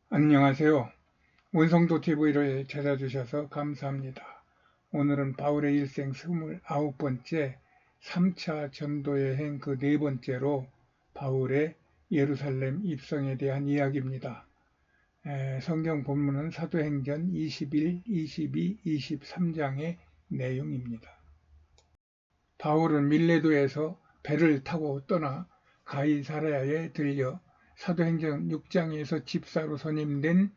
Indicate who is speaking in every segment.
Speaker 1: 안녕하세요. 원성도 TV를 찾아주셔서 감사합니다. 오늘은 바울의 일생 29번째 3차 전도 여행 그 네 번째로 바울의 예루살렘 입성에 대한 이야기입니다. 성경 본문은 사도행전 21, 22, 23장의 내용입니다. 바울은 밀레도에서 배를 타고 떠나 가이사랴에 들려 사도행전 6장에서 집사로 선임된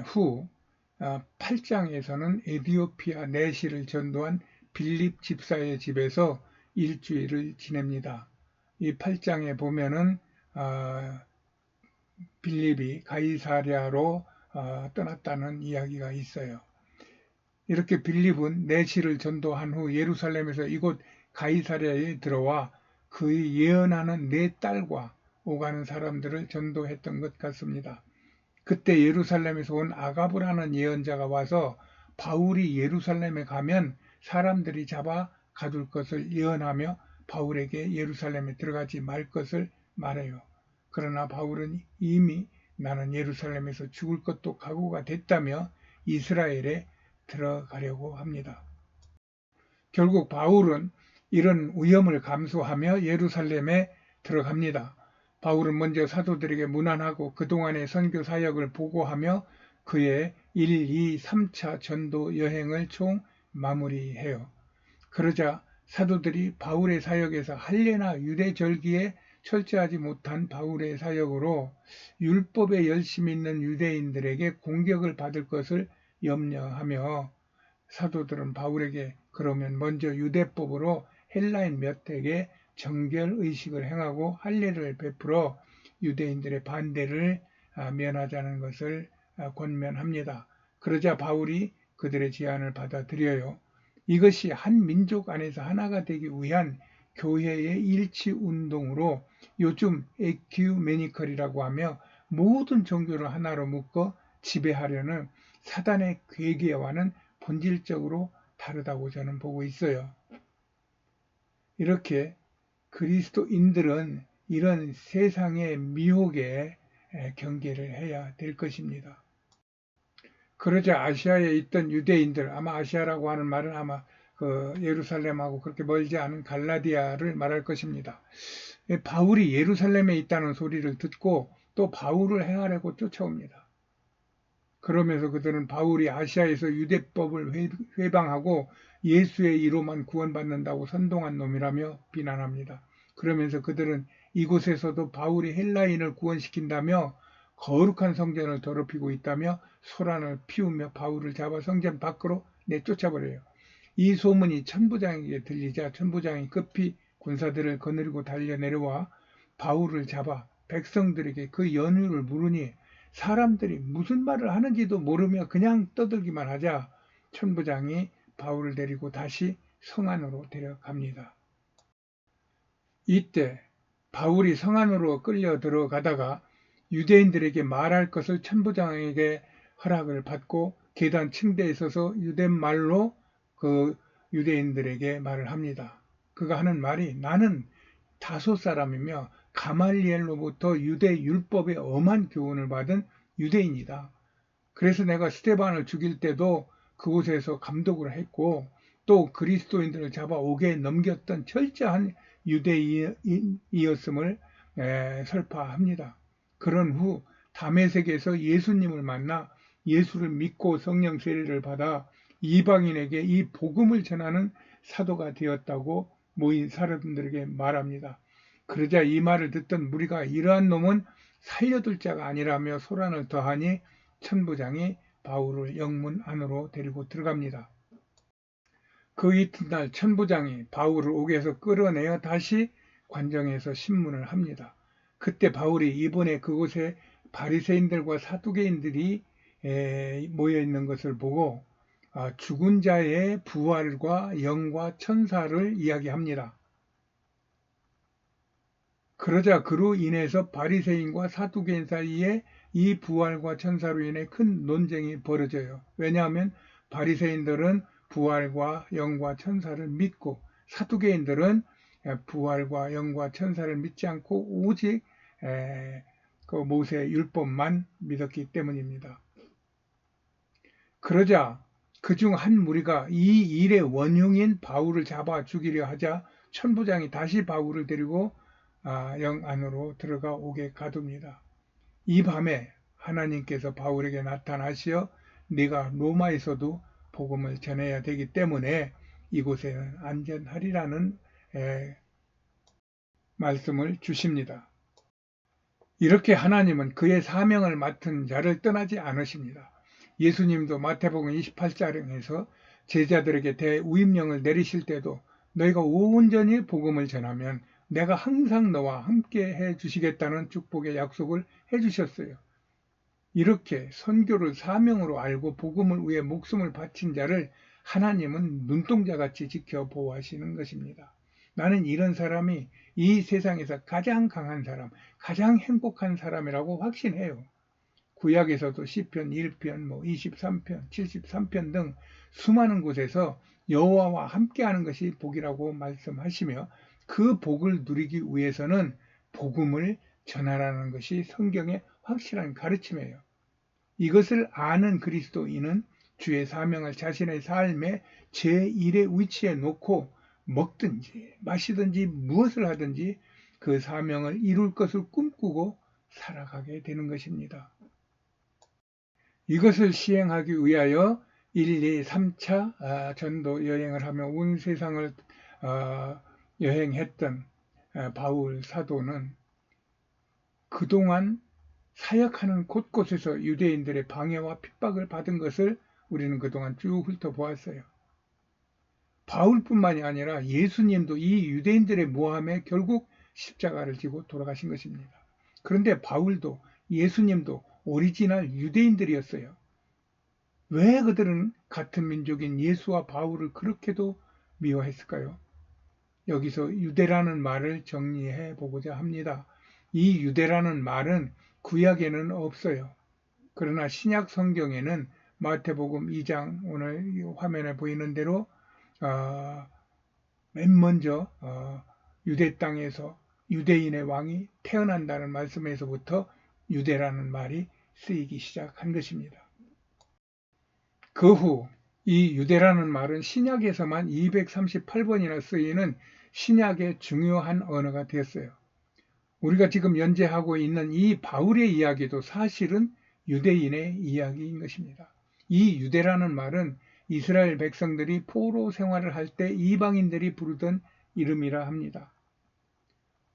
Speaker 1: 후 8장에서는 에디오피아 내시를 전도한 빌립 집사의 집에서 일주일을 지냅니다. 이 8장에 보면은 빌립이 가이사랴로 떠났다는 이야기가 있어요. 이렇게 빌립은 내시를 전도한 후 예루살렘에서 이곳 가이사랴에 들어와 그의 예언하는 네 딸과 오가는 사람들을 전도했던 것 같습니다. 그때 예루살렘에서 온 아가브라는 예언자가 와서 바울이 예루살렘에 가면 사람들이 잡아 가둘 것을 예언하며 바울에게 예루살렘에 들어가지 말 것을 말해요. 그러나 바울은 이미 나는 예루살렘에서 죽을 것도 각오가 됐다며 이스라엘에 들어가려고 합니다. 결국 바울은 이런 위험을 감수하며 예루살렘에 들어갑니다. 바울은 먼저 사도들에게 문안하고 그동안의 선교 사역을 보고하며 그의 1, 2, 3차 전도 여행을 총 마무리해요. 그러자 사도들이 바울의 사역에서 할례나 유대 절기에 철저하지 못한 바울의 사역으로 율법에 열심히 있는 유대인들에게 공격을 받을 것을 염려하며 사도들은 바울에게 그러면 먼저 유대법으로 헬라인 몇에게 정결의식을 행하고 할례를 베풀어 유대인들의 반대를 면하자는 것을 권면합니다. 그러자 바울이 그들의 제안을 받아들여요. 이것이 한 민족 안에서 하나가 되기 위한 교회의 일치운동으로 요즘 에큐메니컬이라고 하며 모든 종교를 하나로 묶어 지배하려는 사단의 괴계와는 본질적으로 다르다고 저는 보고 있어요. 이렇게 그리스도인들은 이런 세상의 미혹에 경계를 해야 될 것입니다. 그러자 아시아에 있던 유대인들, 아마 아시아라고 하는 말은 아마 그 예루살렘하고 그렇게 멀지 않은 갈라디아를 말할 것입니다. 바울이 예루살렘에 있다는 소리를 듣고 또 바울을 행하려고 쫓아옵니다. 그러면서 그들은 바울이 아시아에서 유대법을 회방하고 예수의 이로만 구원받는다고 선동한 놈이라며 비난합니다. 그러면서 그들은 이곳에서도 바울이 헬라인을 구원시킨다며 거룩한 성전을 더럽히고 있다며 소란을 피우며 바울을 잡아 성전 밖으로 내쫓아버려요. 이 소문이 천부장에게 들리자 천부장이 급히 군사들을 거느리고 달려 내려와 바울을 잡아 백성들에게 그 연유를 물으니 사람들이 무슨 말을 하는지도 모르며 그냥 떠들기만 하자 천부장이 바울을 데리고 다시 성 안으로 데려갑니다. 이때 바울이 성 안으로 끌려 들어가다가 유대인들에게 말할 것을 천부장에게 허락을 받고 계단 층대에 서서 유대말로 그 유대인들에게 말을 합니다. 그가 하는 말이 나는 다소 사람이며 가말리엘로부터 유대 율법의 엄한 교훈을 받은 유대인이다. 그래서 내가 스데반을 죽일 때도 그곳에서 감독을 했고 또 그리스도인들을 잡아 옥에 넘겼던 철저한 유대인이었음을 설파합니다. 그런 후 다메섹에서 예수님을 만나 예수를 믿고 성령 세례를 받아 이방인에게 이 복음을 전하는 사도가 되었다고 모인 사람들에게 말합니다. 그러자 이 말을 듣던 무리가 이러한 놈은 살려둘 자가 아니라며 소란을 더하니 천부장이 바울을 영문 안으로 데리고 들어갑니다. 그 이튿날 천부장이 바울을 옥에서 끌어내어 다시 관정에서 신문을 합니다. 그때 바울이 이번에 그곳에 바리새인들과 사두개인들이 모여 있는 것을 보고 죽은 자의 부활과 영과 천사를 이야기합니다. 그러자 그로 인해서 바리새인과 사두개인 사이에 이 부활과 천사로 인해 큰 논쟁이 벌어져요. 왜냐하면 바리새인들은 부활과 영과 천사를 믿고 사두개인들은 부활과 영과 천사를 믿지 않고 오직 그 모세 율법만 믿었기 때문입니다. 그러자 그중 한 무리가 이 일의 원흉인 바울을 잡아 죽이려 하자 천부장이 다시 바울을 데리고 영 안으로 들어가 오게 가둡니다. 이 밤에 하나님께서 바울에게 나타나시어 네가 로마에서도 복음을 전해야 되기 때문에 이곳에는 안전하리라는 말씀을 주십니다. 이렇게 하나님은 그의 사명을 맡은 자를 떠나지 않으십니다. 예수님도 마태복음 28장에서 제자들에게 대우임령을 내리실 때도 너희가 온전히 복음을 전하면 내가 항상 너와 함께 해 주시겠다는 축복의 약속을 해 주셨어요. 이렇게 선교를 사명으로 알고 복음을 위해 목숨을 바친 자를 하나님은 눈동자같이 지켜 보호하시는 것입니다. 나는 이런 사람이 이 세상에서 가장 강한 사람, 가장 행복한 사람이라고 확신해요. 구약에서도 시편 1편, 23편, 73편 등 수많은 곳에서 여호와와 함께하는 것이 복이라고 말씀하시며 그 복을 누리기 위해서는 복음을 전하라는 것이 성경의 확실한 가르침이에요. 이것을 아는 그리스도인은 주의 사명을 자신의 삶의 제1의 위치에 놓고 먹든지 마시든지 무엇을 하든지 그 사명을 이룰 것을 꿈꾸고 살아가게 되는 것입니다. 이것을 시행하기 위하여 1, 2, 3차 전도 여행을 하며 온 세상을 여행했던 바울 사도는 그동안 사역하는 곳곳에서 유대인들의 방해와 핍박을 받은 것을 우리는 그동안 쭉 훑어보았어요. 바울뿐만이 아니라 예수님도 이 유대인들의 모함에 결국 십자가를 지고 돌아가신 것입니다. 그런데 바울도 예수님도 오리지널 유대인들이었어요. 왜 그들은 같은 민족인 예수와 바울을 그렇게도 미워했을까요? 여기서 유대라는 말을 정리해 보고자 합니다. 이 유대라는 말은 구약에는 없어요. 그러나 신약 성경에는 마태복음 2장 오늘 화면에 보이는 대로 맨 먼저 유대 땅에서 유대인의 왕이 태어난다는 말씀에서부터 유대라는 말이 쓰이기 시작한 것입니다. 그 후 이 유대라는 말은 신약에서만 238번이나 쓰이는 신약의 중요한 언어가 되었어요. 우리가 지금 연재하고 있는 이 바울의 이야기도 사실은 유대인의 이야기인 것입니다. 이 유대라는 말은 이스라엘 백성들이 포로 생활을 할 때 이방인들이 부르던 이름이라 합니다.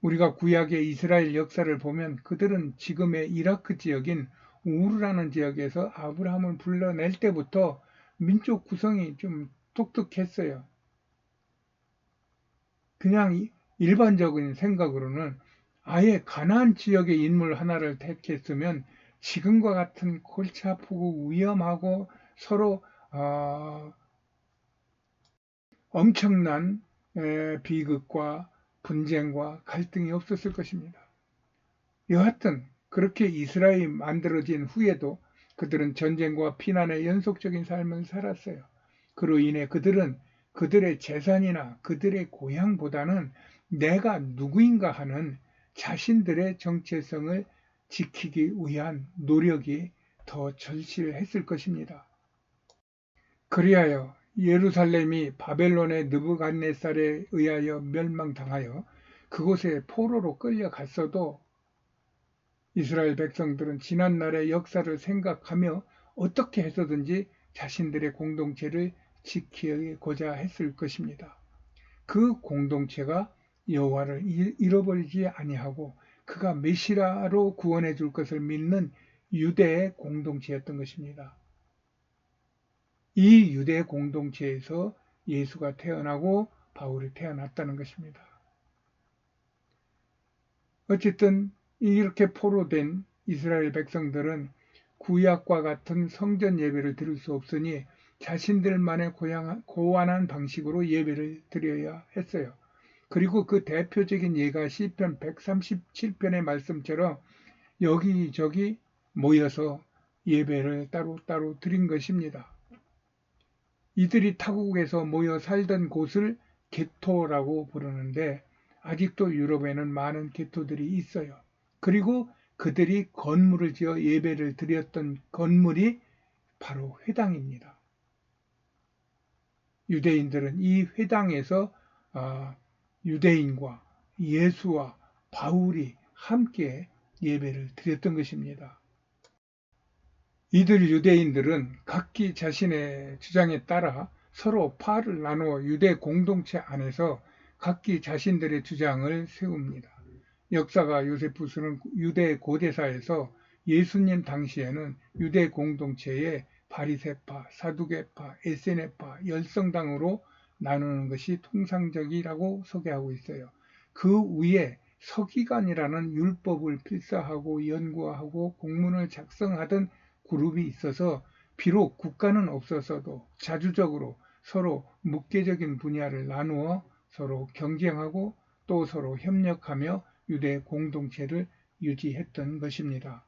Speaker 1: 우리가 구약의 이스라엘 역사를 보면 그들은 지금의 이라크 지역인 우르라는 지역에서 아브라함을 불러낼 때부터 민족 구성이 좀 독특했어요. 그냥 일반적인 생각으로는 아예 가나안 지역의 인물 하나를 택했으면 지금과 같은 골치 아프고 위험하고 서로 엄청난 비극과 분쟁과 갈등이 없었을 것입니다. 여하튼 그렇게 이스라엘이 만들어진 후에도 그들은 전쟁과 피난의 연속적인 삶을 살았어요. 그로 인해 그들은 그들의 재산이나 그들의 고향보다는 내가 누구인가 하는 자신들의 정체성을 지키기 위한 노력이 더 절실했을 것입니다. 그리하여 예루살렘이 바벨론의 느부갓네살에 의하여 멸망당하여 그곳에 포로로 끌려갔어도 이스라엘 백성들은 지난날의 역사를 생각하며 어떻게 해서든지 자신들의 공동체를 지키고자 했을 것입니다. 그 공동체가 여호와를 잃어버리지 아니하고 그가 메시아로 구원해 줄 것을 믿는 유대의 공동체였던 것입니다. 이 유대 공동체에서 예수가 태어나고 바울이 태어났다는 것입니다. 어쨌든 이렇게 포로된 이스라엘 백성들은 구약과 같은 성전 예배를 드릴 수 없으니 자신들만의 고안한 방식으로 예배를 드려야 했어요. 그리고 그 대표적인 예가 시편 137편의 말씀처럼 여기저기 모여서 예배를 따로따로 드린 것입니다. 이들이 타국에서 모여 살던 곳을 게토라고 부르는데 아직도 유럽에는 많은 게토들이 있어요. 그리고 그들이 건물을 지어 예배를 드렸던 건물이 바로 회당입니다. 유대인들은 이 회당에서 유대인과 예수와 바울이 함께 예배를 드렸던 것입니다. 이들 유대인들은 각기 자신의 주장에 따라 서로 파를 나누어 유대 공동체 안에서 각기 자신들의 주장을 세웁니다. 역사가 요세푸스는 유대 고대사에서 예수님 당시에는 유대 공동체에 바리새파, 사두개파, 에세네파, 열성당으로 나누는 것이 통상적이라고 소개하고 있어요. 그 위에 서기관이라는 율법을 필사하고 연구하고 공문을 작성하던 그룹이 있어서 비록 국가는 없었어도 자주적으로 서로 묵계적인 분야를 나누어 서로 경쟁하고 또 서로 협력하며 유대 공동체를 유지했던 것입니다.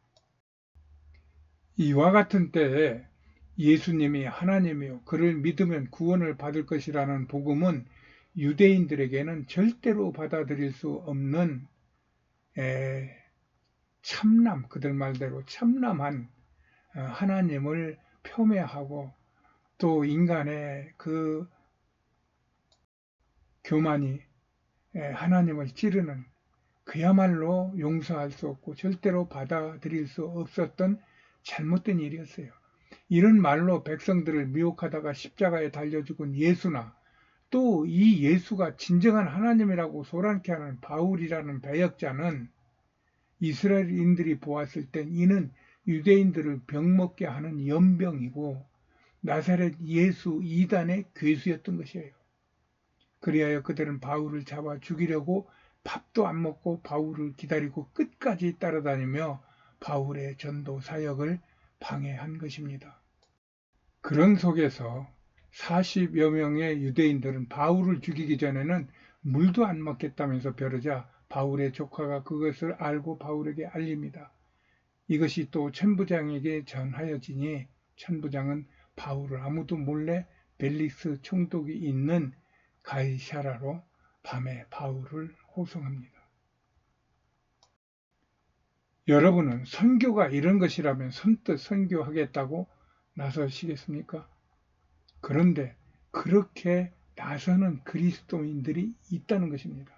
Speaker 1: 이와 같은 때에 예수님이 하나님이요 그를 믿으면 구원을 받을 것이라는 복음은 유대인들에게는 절대로 받아들일 수 없는 참남, 그들 말대로 참남한 하나님을 폄훼하고 또 인간의 그 교만이 하나님을 찌르는 그야말로 용서할 수 없고 절대로 받아들일 수 없었던 잘못된 일이었어요. 이런 말로 백성들을 미혹하다가 십자가에 달려 죽은 예수나 또 이 예수가 진정한 하나님이라고 소란케 하는 바울이라는 배역자는 이스라엘인들이 보았을 땐 이는 유대인들을 병먹게 하는 연병이고 나사렛 예수 이단의 괴수였던 것이에요. 그리하여 그들은 바울을 잡아 죽이려고 밥도 안 먹고 바울을 기다리고 끝까지 따라다니며 바울의 전도 사역을 방해한 것입니다. 그런 속에서 40여 명의 유대인들은 바울을 죽이기 전에는 물도 안 먹겠다면서 벼르자 바울의 조카가 그것을 알고 바울에게 알립니다. 이것이 또 천부장에게 전하여지니 천부장은 바울을 아무도 몰래 벨리스 총독이 있는 가이사라로 밤에 바울을 호송합니다. 여러분은 선교가 이런 것이라면 선뜻 선교하겠다고 나서시겠습니까? 그런데 그렇게 나서는 그리스도인들이 있다는 것입니다.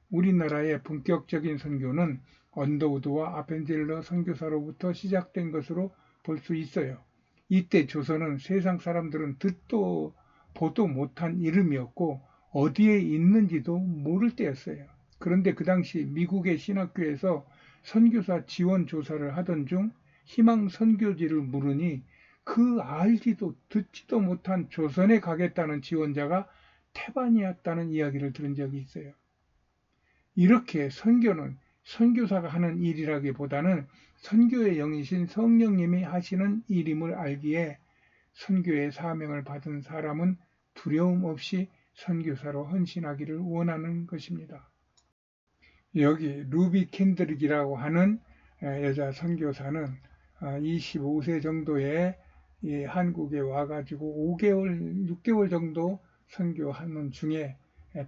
Speaker 1: 우리나라의 본격적인 선교는 언더우드와 아펜젤러 선교사로부터 시작된 것으로 볼 수 있어요. 이때 조선은 세상 사람들은 듣도 보도 못한 이름이었고 어디에 있는지도 모를 때였어요. 그런데 그 당시 미국의 신학교에서 선교사 지원 조사를 하던 중 희망 선교지를 물으니 그 알지도 듣지도 못한 조선에 가겠다는 지원자가 태반이었다는 이야기를 들은 적이 있어요. 이렇게 선교는 선교사가 하는 일이라기보다는 선교의 영이신 성령님이 하시는 일임을 알기에 선교의 사명을 받은 사람은 두려움 없이 선교사로 헌신하기를 원하는 것입니다. 여기 루비 캔드릭이라고 하는 여자 선교사는 25세 정도에 한국에 와가지고 5개월, 6개월 정도 선교하는 중에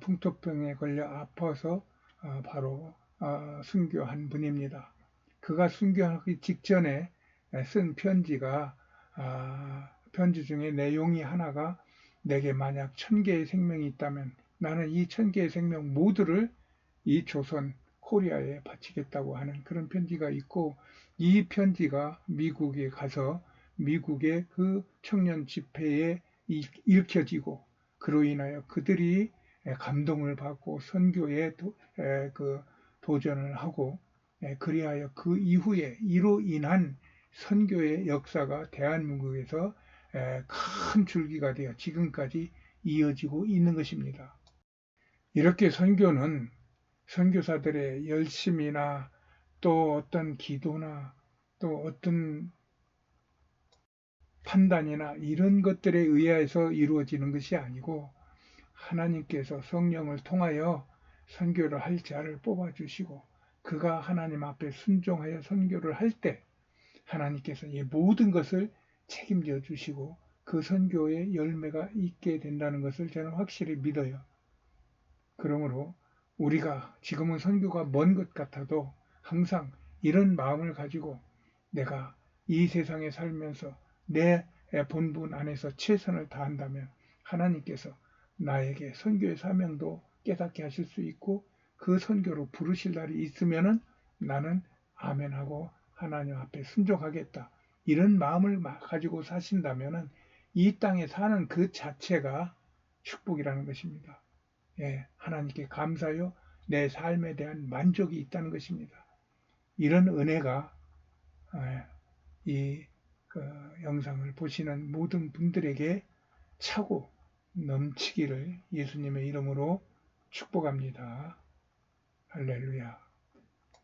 Speaker 1: 풍토병에 걸려 아파서 바로 순교한 분입니다. 그가 순교하기 직전에 쓴 편지가 편지 중에 내용이 하나가 내게 만약 1000개의 생명이 있다면 나는 이 1000개의 생명 모두를 이 조선 코리아에 바치겠다고 하는 그런 편지가 있고 이 편지가 미국에 가서 미국의 그 청년 집회에 읽혀지고 그로 인하여 그들이 감동을 받고 선교에 도전을 하고 그리하여 그 이후에 이로 인한 선교의 역사가 대한민국에서 큰 줄기가 되어 지금까지 이어지고 있는 것입니다. 이렇게 선교는 선교사들의 열심이나 또 어떤 기도나 또 어떤 판단이나 이런 것들에 의해서 이루어지는 것이 아니고 하나님께서 성령을 통하여 선교를 할 자를 뽑아주시고 그가 하나님 앞에 순종하여 선교를 할 때 하나님께서 이 모든 것을 책임져 주시고 그 선교의 열매가 있게 된다는 것을 저는 확실히 믿어요. 그러므로 우리가 지금은 선교가 먼 것 같아도 항상 이런 마음을 가지고 내가 이 세상에 살면서 내 본분 안에서 최선을 다한다면 하나님께서 나에게 선교의 사명도 깨닫게 하실 수 있고 그 선교로 부르실 날이 있으면은 나는 아멘하고 하나님 앞에 순종하겠다. 이런 마음을 가지고 사신다면은 이 땅에 사는 그 자체가 축복이라는 것입니다. 예, 하나님께 감사요. 내 삶에 대한 만족이 있다는 것입니다. 이런 은혜가 이 영상을 보시는 모든 분들에게 차고 넘치기를 예수님의 이름으로 축복합니다. 할렐루야.